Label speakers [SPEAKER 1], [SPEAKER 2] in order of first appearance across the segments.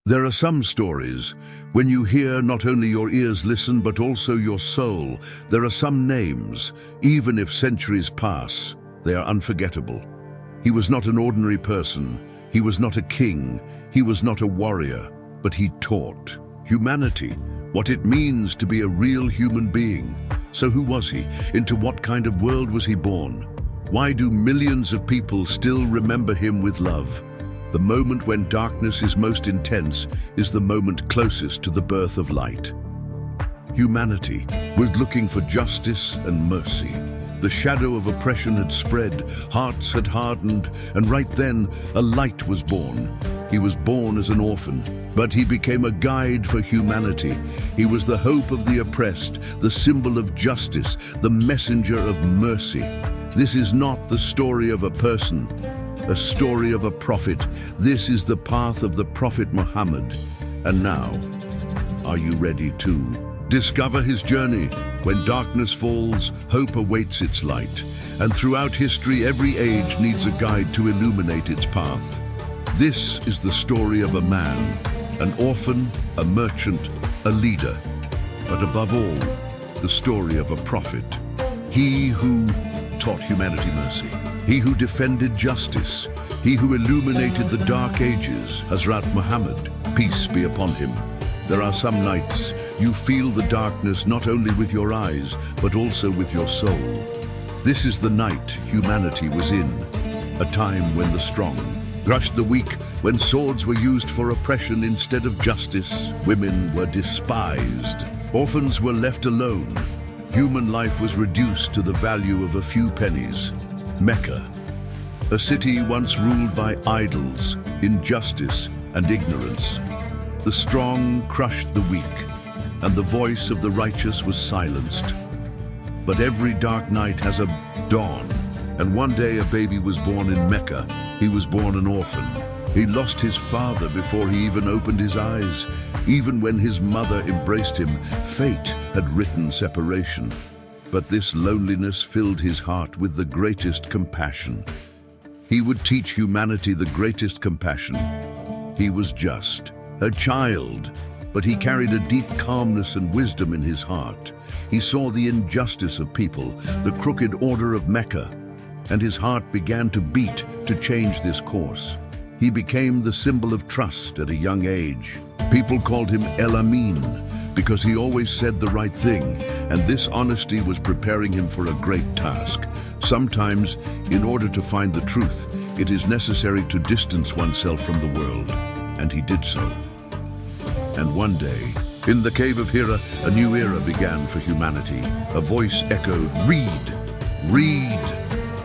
[SPEAKER 1] There are some stories, when you hear, not only your ears listen, but also your soul. There are some names, even if centuries pass, they are unforgettable. He was not an ordinary person. He was not a king. He was not a warrior, but he taught humanity what it means to be a real human being. So who was he? Into what kind of world was he born? Why do millions of people still remember him with love? The moment when darkness is most intense is the moment closest to the birth of light. Humanity was looking for justice and mercy. The shadow of oppression had spread, hearts had hardened, and right then a light was born. He was born as an orphan, but he became a guide for humanity. He was the hope of the oppressed, the symbol of justice, the messenger of mercy. This is not the story of a person, a story of a prophet. This is the path of the Prophet Muhammad. And now, are you ready to discover his journey? When darkness falls, hope awaits its light. And throughout history, every age needs a guide to illuminate its path. This is the story of a man, an orphan, a merchant, a leader, but above all, the story of a prophet. He who taught humanity mercy. He who defended justice. He who illuminated the dark ages, Hazrat Muhammad, peace be upon him. There are some nights you feel the darkness not only with your eyes, but also with your soul. This is the night humanity was in, a time when the strong crushed the weak, when swords were used for oppression instead of justice. Women were despised. Orphans were left alone. Human life was reduced to the value of a few pennies. Mecca, a city once ruled by idols, injustice, and ignorance. The strong crushed the weak, and the voice of the righteous was silenced. But every dark night has a dawn, and one day a baby was born in Mecca. He was born an orphan. He lost his father before he even opened his eyes. Even when his mother embraced him, fate had written separation. But this loneliness filled his heart with the greatest compassion. He would teach humanity the greatest compassion. He was just, a child, but he carried a deep calmness and wisdom in his heart. He saw the injustice of people, the crooked order of Mecca, and his heart began to beat to change this course. He became the symbol of trust at a young age. People called him El Amin because he always said the right thing, and this honesty was preparing him for a great task. Sometimes, in order to find the truth, it is necessary to distance oneself from the world, and he did so. And one day, in the cave of Hira, a new era began for humanity. A voice echoed, "Read, read.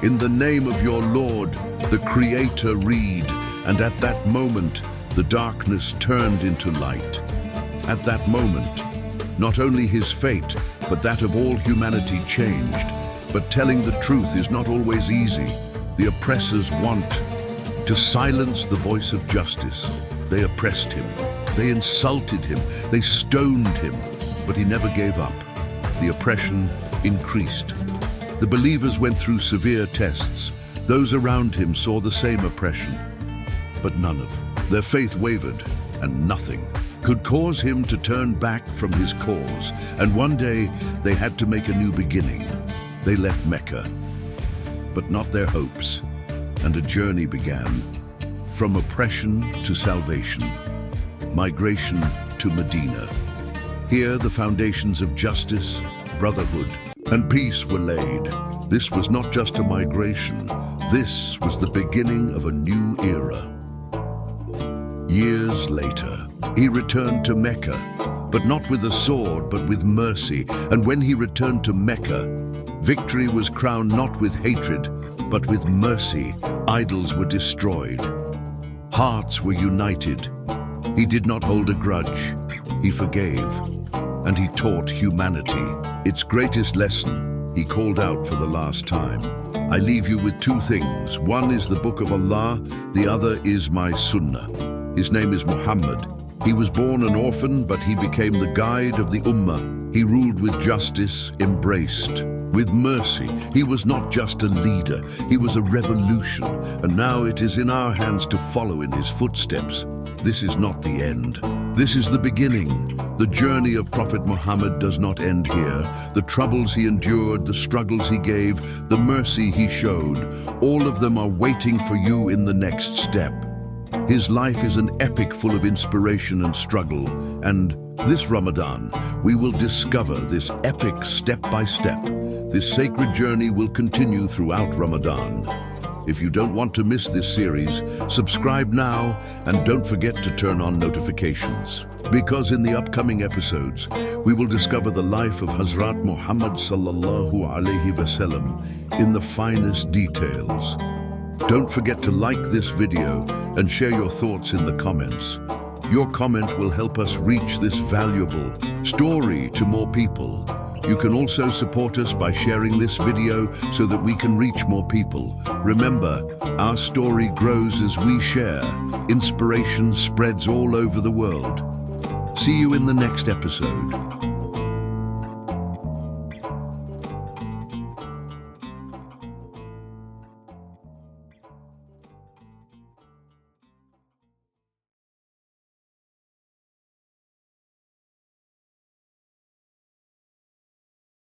[SPEAKER 1] In the name of your Lord, the Creator, read." And at that moment, the darkness turned into light. At that moment, not only his fate, but that of all humanity changed. But telling the truth is not always easy. The oppressors want to silence the voice of justice. They oppressed him. They insulted him. They stoned him. But he never gave up. The oppression increased. The believers went through severe tests. Those around him saw the same oppression. But none of their faith wavered, and nothing could cause him to turn back from his cause. And one day, they had to make a new beginning. They left Mecca, but not their hopes, and a journey began. From oppression to salvation, migration to Medina. Here, the foundations of justice, brotherhood, and peace were laid. This was not just a migration. This was the beginning of a new era. Years later, he returned to Mecca, but not with a sword, but with mercy. And when he returned to Mecca, victory was crowned not with hatred, but with mercy. Idols were destroyed. Hearts were united. He did not hold a grudge. He forgave, and he taught humanity its greatest lesson. He called out for the last time, "I leave you with two things. One is the Book of Allah, the other is my Sunnah." His name is Muhammad. He was born an orphan, but he became the guide of the Ummah. He ruled with justice, embraced with mercy. He was not just a leader, he was a revolution, and now it is in our hands to follow in his footsteps. this is not the end. This is the beginning. The journey of Prophet Muhammad does not end here. The troubles he endured, the struggles he gave, the mercy he showed, all of them are waiting for you in the next step. His life is an epic full of inspiration and struggle, and this Ramadan, we will discover this epic step by step. This sacred journey will continue throughout Ramadan. If you don't want to miss this series, subscribe now and don't forget to turn on notifications. Because in the upcoming episodes, we will discover the life of Hazrat Muhammad sallallahu alaihi wasallam in the finest details. Don't forget to like this video and share your thoughts in the comments. Your comment will help us reach this valuable story to more people. You can also support us by sharing this video so that we can reach more people. Remember, our story grows as we share. Inspiration spreads all over the world. See you in the next episode.